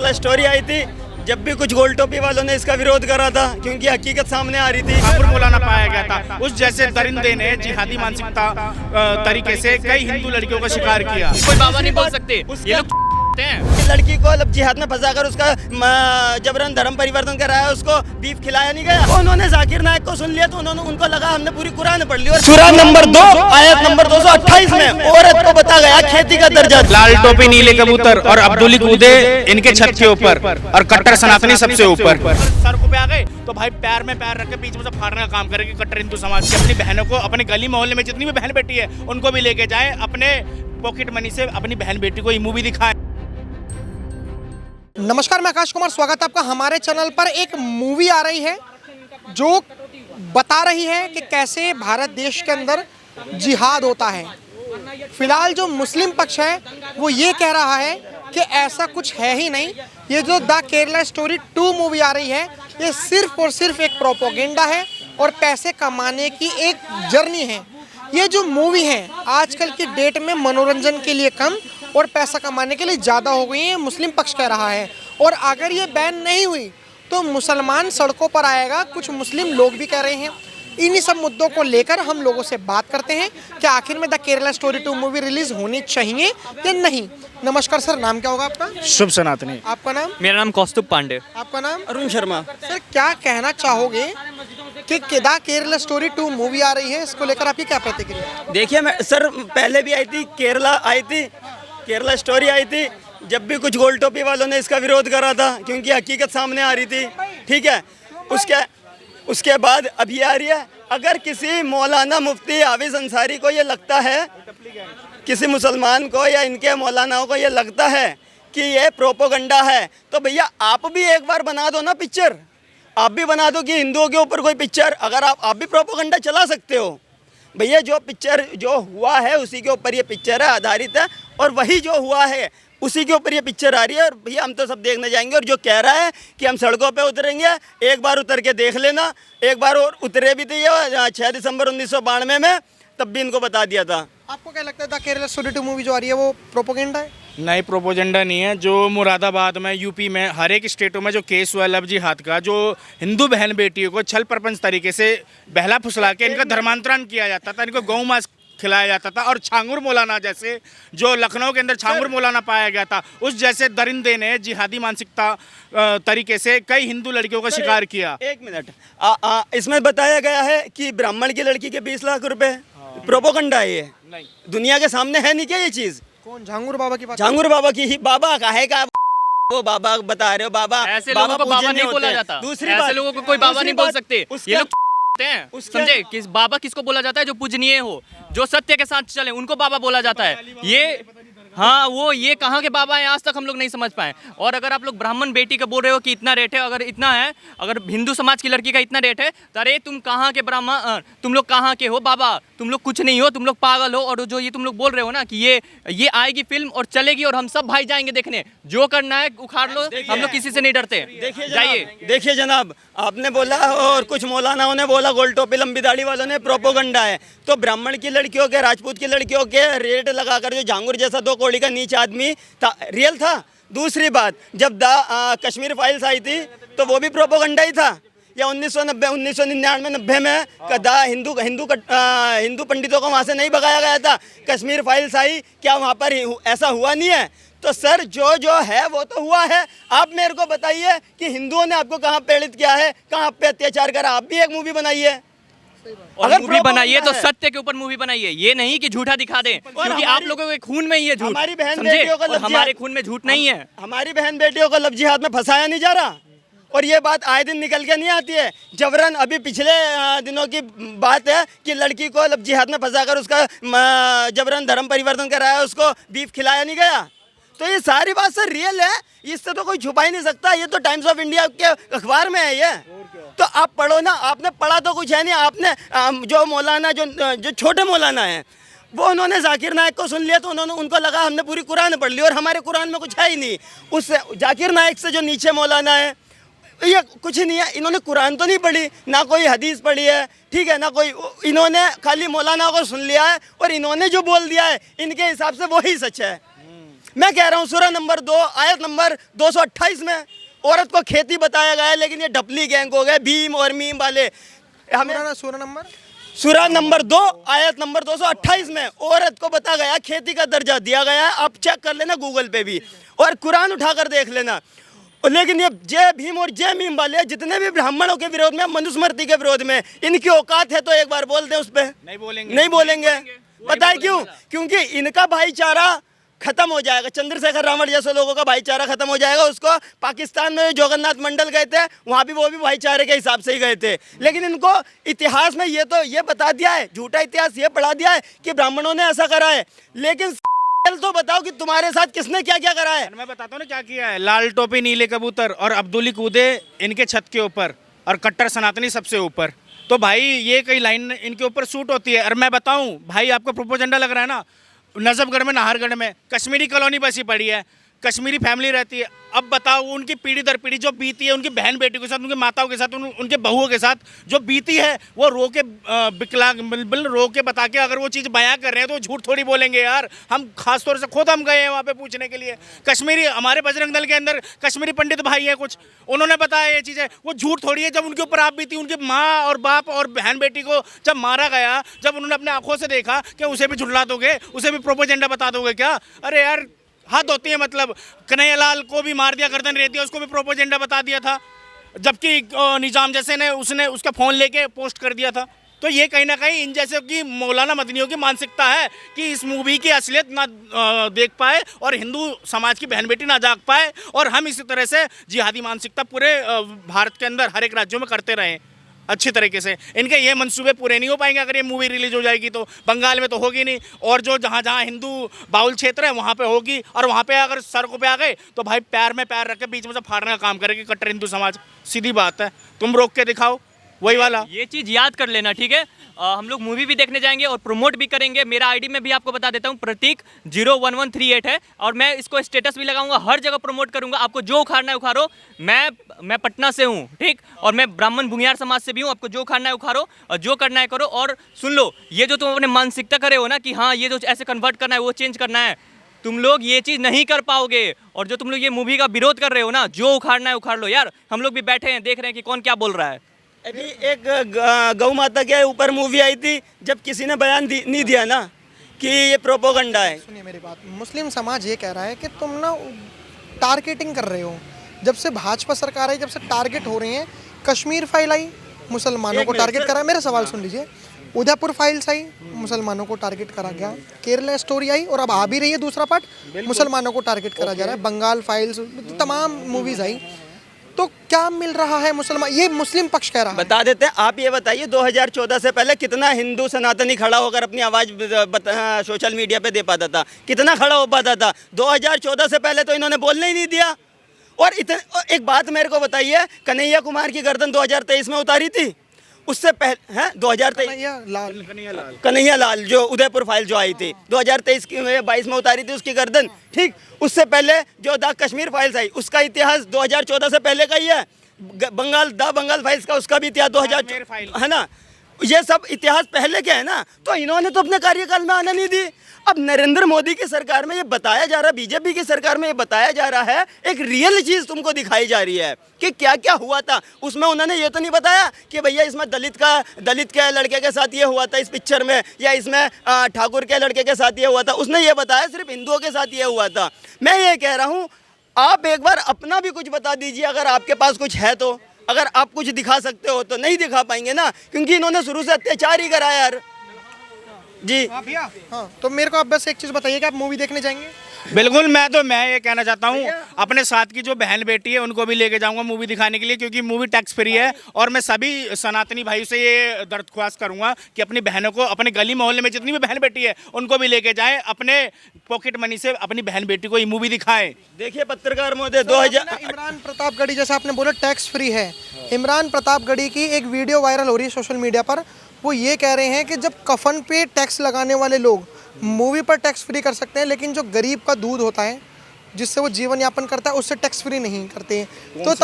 Kerala story I थी, जब भी कुछ गोल टोपी वालों ने इसका विरोध करा था क्योंकि हकीकत सामने आ रही थी। ठाकुर मौलाना पाया गया था। उस जैसे दरिंदे ने जिहादी मानसिकता तरीके से कई हिंदू लड़कियों का शिकार किया। कोई बाबा नहीं बोल सकते, ये लोग हैं। लड़की को जिहाद में फंसाकर उसका जबरन धर्म परिवर्तन कराया, उसको बीफ खिलाया नहीं गया। तो उन्होंने जाकिर नायक को सुन लिया तो उनको लगा हमने पूरी कुरान पढ़ ली। और सूरा नंबर 2 आयत नंबर 228 में औरत को बता गया खेती का दर्जा। लाल टोपी नीले कबूतर और अब्दुली कूदे इनके छत के ऊपर और कट्टर सनातनी सबसे ऊपर। सड़कों पे आ गए तो भाई पैर में पैर रख के बीच में से फाड़ने का काम करेगी कट्टर हिंदू समाज की। अपनी बहनों को अपने गली मोहल्ले में जितनी भी बहन बेटी है उनको भी लेके जाए, अपने पॉकेट मनी से अपनी बहन बेटी को ये मूवी दिखाए। नमस्कार, मैं आकाश कुमार, स्वागत है आपका हमारे चैनल पर। एक मूवी आ रही है जो बता रही है कि कैसे भारत देश के अंदर जिहाद होता है। फिलहाल जो मुस्लिम पक्ष है वो ये कह रहा है कि ऐसा कुछ है ही नहीं। ये जो द केरला स्टोरी 2 मूवी आ रही है ये सिर्फ और सिर्फ एक प्रोपोगेंडा है और पैसे कमाने की एक जर्नी है। ये जो मूवी है आजकल की डेट में मनोरंजन के लिए कम और पैसा कमाने के लिए ज़्यादा हो गई है, मुस्लिम पक्ष कह रहा है। और अगर ये बैन नहीं हुई तो मुसलमान सड़कों पर आएगा, कुछ मुस्लिम लोग भी कह रहे हैं। इन्हीं सब मुद्दों को लेकर हम लोगों से बात करते हैं कि आखिर में the Kerala story 2 movie release होनी चाहिए या नहीं। नमस्कार सर, नाम क्या होगा आपका? शुभ सनातनी। आपका नाम? मेरा नाम कौस्तुभ पांडे। आपका नाम? अरुण शर्मा। सर, क्या कहना चाहोगे कि द केरला स्टोरी 2 मूवी आ रही है, इसको लेकर आपकी क्या प्रतिक्रिया? देखिए मैं सर, पहले भी आई थी, केरला स्टोरी आई थी, जब भी कुछ गोल टोपी वालों ने इसका विरोध करा था क्योंकि हकीकत सामने आ रही थी। ठीक है, उसके बाद अब ये आ रही है। अगर किसी मौलाना मुफ्ती हाफिज अंसारी को ये लगता है, किसी मुसलमान को या इनके मौलानाओं को ये लगता है कि ये प्रोपोगंडा है, तो भैया आप भी एक बार बना दो ना पिक्चर। आप भी बना दो कि हिंदुओं के ऊपर कोई पिक्चर, अगर आप भी प्रोपोगंडा चला सकते हो। भैया जो पिक्चर जो हुआ है उसी के ऊपर ये पिक्चर है, आधारित है, और वही जो हुआ है उसी के ऊपर ये पिक्चर आ रही है। और भैया हम तो सब देखने जाएंगे। और जो कह रहा है कि हम सड़कों पे उतरेंगे, एक बार उतर के देख लेना। एक बार और उतरे भी थे ये 6 दिसंबर 1992 में, तब भी इनको बता दिया था। आपको क्या लगता है द केरला स्टोरी 2 मूवी जो आ रही है वो प्रोपोगेंडा है? नहीं, प्रोपोगेंडा नहीं है। जो मुरादाबाद में, यूपी में, हर एक स्टेटों में जो केस हुआ लव जिहाद का, जो हिंदू बहन बेटियों को छल प्रपंच तरीके से बहला फुसला के इनका धर्मांतरण किया जाता था, इनको गौ मांस खिलाया जाता था। और छांगुर मौलाना जैसे, जो लखनऊ के अंदर छांगुर मौलाना पाया गया था, उस जैसे दरिंदे ने जिहादी मानसिकता तरीके से कई हिंदू लड़कियों का शिकार किया। एक मिनट, इसमें बताया गया है कि ब्राह्मण की लड़की के 20 लाख रुपए। प्रोपोगंडा है ये? नहीं, दुनिया के सामने है नहीं क्या ये चीज? कौन? झांगुर बाबा की बात? झांगुर बाबा की ही। बाबा का है का? वो बाबा बता रहे हो? बाबा ऐसे लोगों को बाबा नहीं बोला जाता। दूसरी ऐसे बात, लोगों को कोई बाबा नहीं बोल सकते, ये लोग हैं। समझे? किस बाबा किसको बोला जाता है? जो पूजनीय हो, जो सत्य के साथ चले, उनको बाबा बोला जाता है। ये हाँ, वो ये कहाँ के बाबा हैं आज तक हम लोग नहीं समझ पाए। और अगर आप लोग ब्राह्मण बेटी का बोल रहे हो कि इतना रेट है, अगर इतना है, अगर हिंदू समाज की लड़की का इतना रेट है, तो अरे तुम कहाँ के ब्राह्मण, तुम लोग कहाँ के हो बाबा? तुम लोग कुछ नहीं हो, तुम लोग पागल हो। और जो ये तुम लोग बोल रहे हो ना कि ये आएगी फिल्म और चलेगी और हम सब भाई जाएंगे देखने, जो करना है उखाड़ लो, हम लोग किसी से नहीं डरते। देखिए जनाब, आपने बोला और कुछ मौलानाओं ने बोला, गोल टोपी लंबी दाढ़ी वालों ने, प्रोपोगंडा है। तो ब्राह्मण की लड़कियों के, राजपूत की लड़कियों के रेट लगाकर जो झांगुर जैसा 2 कौड़ी का नीच आदमी था, रियल था। दूसरी बात, जब कश्मीर फाइल्स आई थी तो वो भी प्रोपोगंडा ही था। या 1990 1999-90 में हिंदू पंडितों को वहाँ से नहीं भगाया गया था? कश्मीर फाइल्स आई, क्या वहाँ पर ऐसा हुआ नहीं है? तो सर जो है वो तो हुआ है। आप मेरे को बताइए कि हिंदुओं ने आपको कहाँ प्रेरित किया है, कहाँ पे अत्याचार करा? आप भी एक मूवी बनाइए। अगर मूवी बनाइए तो सत्य के ऊपर मूवी बनाइए, ये नहीं कि झूठा दिखा दें, क्योंकि आप लोगों के खून में ही है झूठ। हमारी बहन बेटियों को, हमारे खून में झूठ नहीं है। हमारी बहन बेटियों को लव जिहाद में फंसाया नहीं जा रहा, और ये बात आए दिन निकल के नहीं आती है। जबरन अभी पिछले दिनों की बात है कि लड़की को लव जिहाद में फंसाकर उसका जबरन धर्म परिवर्तन कराया, उसको बीफ खिलाया नहीं गया। तो ये सारी बात सर रियल है, इससे तो कोई छुपा ही नहीं सकता। ये तो टाइम्स ऑफ इंडिया के अखबार में है ये। तो आप पढ़ो ना, आपने पढ़ा तो कुछ है नहीं। आपने जो मौलाना, जो छोटे मौलाना हैं, वो उन्होंने जाकिर नायक को सुन लिया तो उनको लगा हमने पूरी कुरान पढ़ ली, और हमारे कुरान में कुछ है ही नहीं। उस जाकिर नायक से जो नीचे मौलाना है, ये कुछ नहीं है। इन्होंने कुरान तो नहीं पढ़ी, ना कोई हदीस पढ़ी है, ठीक है ना कोई, इन्होंने खाली मौलाना को सुन लिया है और इन्होंने जो बोल दिया है इनके हिसाब से वही सच है। मैं कह रहा हूँ सूरह नंबर 2 आयत नंबर 228 में औरत को खेती बताया गया है, लेकिन ये डपली गैंग हो गए भीम और मीम वाले। हमें सूरह नंबर सूरह नंबर 2 आयत नंबर 228 में औरत को बता गया खेती का दर्जा दिया गया है। आप चेक कर लेना गूगल पे भी, और कुरान उठाकर देख लेना। लेकिन ये जय भीम और जय मीम वाले जितने भी ब्राह्मणों के विरोध में, मनुस्मृति के विरोध में, इनकी औकात है तो एक बार बोल दें उस पर। नहीं बोलेंगे। पता है क्यों? क्योंकि इनका भाईचारा खत्म हो जाएगा। चंद्रशेखर रावण जैसे लोगों का भाईचारा खत्म हो जाएगा। उसको पाकिस्तान में जगन्नाथ मंडल गए थे, वहाँ भी वो भी भाईचारे के हिसाब से ही गए थे। लेकिन इनको इतिहास में ये बता दिया है, झूठा इतिहास ये पढ़ा दिया है कि ब्राह्मणों ने ऐसा करा है। लेकिन तो बताओ कि तुम्हारे साथ किसने क्या क्या करा है। मैं बताता हूँ ना क्या किया है। लाल टोपी नीले कबूतर और अब्दुली कूदे इनके छत के ऊपर, और कट्टर सनातनी सबसे ऊपर। तो भाई ये कई लाइन इनके ऊपर सूट होती है। और मैं बताऊँ भाई, आपको प्रोपोजेंडा लग रहा है ना, नजफगढ़ में, नाहरगढ़ में कश्मीरी कॉलोनी बसी पड़ी है, कश्मीरी फैमिली रहती है। अब बताओ उनकी पीढ़ी दर पीढ़ी जो बीती है, उनकी बहन बेटियों के साथ, उनकी माताओं के साथ, उनके बहुओं के साथ जो बीती है, वो रो के विकलांग बिल्कुल रो के बता के अगर वो चीज़ बयां कर रहे हैं तो झूठ थोड़ी बोलेंगे यार। हम खास तौर से खुद हम गए हैं वहाँ पे पूछने के लिए। कश्मीरी हमारे बजरंग दल के अंदर कश्मीरी पंडित भाई हैं कुछ, उन्होंने बताया ये चीज़ें। वो झूठ थोड़ी है। जब उनके ऊपर आप बीती, उनकी माँ और बाप और बहन बेटी को जब मारा गया, जब उन्होंने अपने आंखों से देखा, कि उसे भी झुठला दोगे, उसे भी प्रोपोजेंडा बता दोगे क्या? अरे यार हद होती है। मतलब कन्हैयालाल को भी मार दिया, गर्दन रेती, उसको भी प्रोपोजेंडा बता दिया था, जबकि निजाम जैसे ने उसने उसका फ़ोन लेके पोस्ट कर दिया था। तो ये कहीं ना कहीं इन जैसे की मौलाना मदनियों की मानसिकता है कि इस मूवी की असलियत ना देख पाए और हिंदू समाज की बहन बेटी ना जाग पाए, और हम इसी तरह से जिहादी मानसिकता पूरे भारत के अंदर हर एक राज्यों में करते रहें अच्छी तरीके से। इनके ये मंसूबे पूरे नहीं हो पाएंगे अगर ये मूवी रिलीज हो जाएगी तो। बंगाल में तो होगी नहीं, और जो जहाँ जहाँ हिंदू बाउल क्षेत्र है वहाँ पे होगी, और वहाँ पे अगर सड़कों पे आ गए तो भाई पैर में पैर रख के बीच में से फाड़ने का काम करेगी कट्टर हिंदू समाज। सीधी बात है, तुम रोक के दिखाओ वही वाला। ये चीज़ याद कर लेना, ठीक है। हम लोग मूवी भी देखने जाएंगे और प्रमोट भी करेंगे। मेरा आईडी में भी आपको बता देता हूँ, प्रतीक 01138 है, और मैं इसको स्टेटस भी लगाऊंगा, हर जगह प्रमोट करूंगा। आपको जो उखाड़ना है उखाड़ो। मैं पटना से हूँ, ठीक, और मैं ब्राह्मण भूमियार समाज से भी हूँ। आपको जो उखाड़ना है उखाड़ो और जो करना है करो। और सुन लो, ये जो तुम अपने मानसिकता करे हो ना कि हाँ ये जो ऐसे कन्वर्ट करना है, वो चेंज करना है, तुम लोग ये चीज़ नहीं कर पाओगे। और जो तुम लोग ये मूवी का विरोध कर रहे हो ना, जो उखाड़ना है उखाड़ लो यार। हम लोग भी बैठे हैं, देख रहे हैं कि कौन क्या बोल रहा है। अभी एक गौ माता के ऊपर मूवी आई थी, जब किसी ने बयान नहीं दिया ना कि ये प्रोपोगंडा है। सुनिए मेरी बात, मुस्लिम समाज ये कह रहा है कि तुम ना टारगेटिंग कर रहे हो। जब से भाजपा सरकार आई, जब से टारगेट हो रही है। कश्मीर फाइल आई, मुसलमानों को टारगेट करा। मेरा सवाल सुन लीजिए। उदयपुर फाइल्स आई, मुसलमानों को टारगेट करा गया। केरला स्टोरी आई, और अब आ भी रही है दूसरा पार्ट, मुसलमानों को टारगेट करा जा रहा है। बंगाल फाइल्स, तमाम मूवीज आई। तो क्या मिल रहा है मुसलमान, ये मुस्लिम पक्ष कह रहा है। बता देते हैं। आप ये बताइए 2014 से पहले कितना हिंदू सनातनी खड़ा होकर अपनी आवाज़ सोशल मीडिया पे दे पाता था, कितना खड़ा हो पाता था? 2014 से पहले तो इन्होंने बोलने ही नहीं दिया। और एक बात मेरे को बताइए, कन्हैया कुमार की गर्दन 2023 में उतारी थी, उससे पहले हैं 2023 कन्हैया लाल जो उदयपुर फाइल जो आई थी 2023 में उतारी थी उसकी गर्दन, ठीक। उससे पहले जो द कश्मीर फाइल्स आई, उसका इतिहास 2014 से पहले का ही है। बंगाल फाइल्स का उसका भी इतिहास 2000 है ना। ये सब इतिहास पहले के है ना। तो इन्होंने तो अपने कार्यकाल में आने नहीं दी। अब नरेंद्र मोदी की सरकार में ये बताया जा रहा है, बीजेपी की सरकार में ये बताया जा रहा है, एक रियल चीज़ तुमको दिखाई जा रही है कि क्या क्या हुआ था उसमें। उन्होंने ये तो नहीं बताया कि भैया इसमें दलित के लड़के के साथ ये हुआ था इस पिक्चर में, या इसमें ठाकुर के लड़के के साथ ये हुआ था। उसने ये बताया सिर्फ हिंदुओं के साथ ये हुआ था। मैं ये कह रहा हूँ, आप एक बार अपना भी कुछ बता दीजिए अगर आपके पास कुछ है तो। अगर आप कुछ दिखा सकते हो तो। नहीं दिखा पाएंगे ना, क्योंकि इन्होंने शुरू से अत्याचार ही करा है यार जी। भैया हाँ, तो मेरे को आप बस एक चीज़ बताइए कि आप मूवी देखने जाएंगे? बिल्कुल। मैं ये कहना चाहता हूँ, अपने साथ की जो बहन बेटी है उनको भी लेके जाऊंगा मूवी दिखाने के लिए, क्योंकि मूवी टैक्स फ्री है। और मैं सभी सनातनी भाई से ये दरख्वास्त करूंगा कि अपनी बहनों को, अपने गली मोहल्ले में जितनी भी बहन बेटी है उनको भी लेके जाएं, अपने पॉकेट मनी से अपनी बहन बेटी को ये मूवी दिखाएं। देखिए पत्रकार महोदय, 2000 इमरान प्रतापगढ़ी, जैसा आपने बोला टैक्स फ्री है, इमरान प्रतापगढ़ी की एक वीडियो वायरल हो रही है सोशल मीडिया पर। वो ये कह रहे हैं कि जब कफन पे टैक्स लगाने वाले लोग मूवी पर टैक्स फ्री कर सकते हैं, लेकिन जो गरीब का दूध होता है जिससे वो जीवन यापन करता है उससे टैक्स फ्री नहीं करते हैं। तो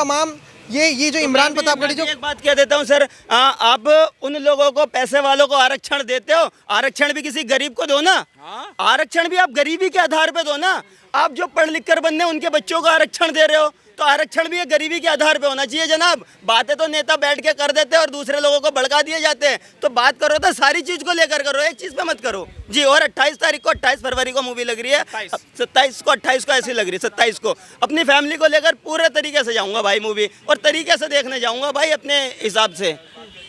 ये जो इमरान प्रतापगढ़ी जो एक बात कह देता हूँ सर, आप उन लोगों को, पैसे वालों को आरक्षण देते हो, आरक्षण भी किसी गरीब को दो ना। आरक्षण भी आप गरीबी के आधार पे दो ना। आप जो पढ़ लिख कर बनने उनके बच्चों को आरक्षण दे रहे हो, तो आरक्षण भी ये गरीबी के आधार पे होना चाहिए जनाब। बातें तो नेता बैठ के कर देते हैं और दूसरे लोगों को भड़का दिए जाते हैं। तो बात करो तो सारी चीज को लेकर करो, एक चीज पे मत करो जी। और 28 तारीख को, 28 फरवरी को मूवी लग रही है, 27 को, 28 को ऐसी लग रही है, 27 को अपनी फैमिली को लेकर पूरे तरीके से जाऊंगा भाई मूवी, और तरीके से देखने जाऊंगा भाई अपने हिसाब से।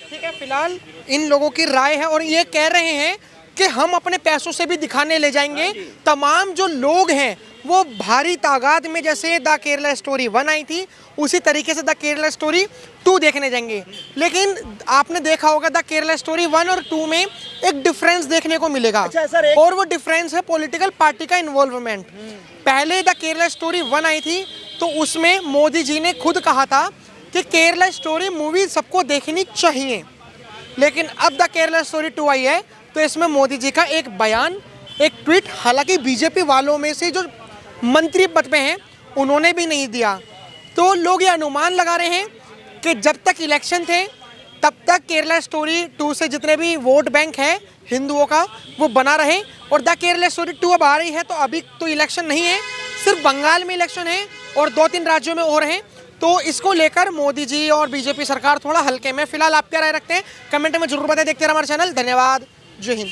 ठीक है, फिलहाल इन लोगों की राय है और ये कह रहे हैं कि हम अपने पैसों से भी दिखाने ले जाएंगे। तमाम जो लोग हैं वो भारी तादाद में, जैसे द केरला स्टोरी 1 आई थी, उसी तरीके से द केरला स्टोरी 2 देखने जाएंगे। लेकिन आपने देखा होगा द केरला स्टोरी 1 और 2 में एक डिफरेंस देखने को मिलेगा। अच्छा सर, और वो डिफरेंस है पॉलिटिकल पार्टी का इन्वॉल्वमेंट। पहले द केरला स्टोरी 1 आई थी तो उसमें मोदी जी ने खुद कहा था कि केरला स्टोरी मूवी सबको देखनी चाहिए। लेकिन अब द केरला स्टोरी 2 आई है तो इसमें मोदी जी का एक बयान, एक ट्वीट, हालांकि बीजेपी वालों में से जो मंत्री पद पे हैं उन्होंने भी नहीं दिया। तो लोग ये अनुमान लगा रहे हैं कि जब तक इलेक्शन थे तब तक केरला स्टोरी 2 से जितने भी वोट बैंक है हिंदुओं का वो बना रहे। और द केरला स्टोरी 2 अब आ रही है तो अभी तो इलेक्शन नहीं है, सिर्फ बंगाल में इलेक्शन है और 2-3 राज्यों में और हैं। तो इसको लेकर मोदी जी और बीजेपी सरकार थोड़ा हल्के में। फिलहाल आप क्या राय रखते हैं कमेंट में जरूर बताएं। देखते रहिए हमारा चैनल। धन्यवाद, जय हिंद।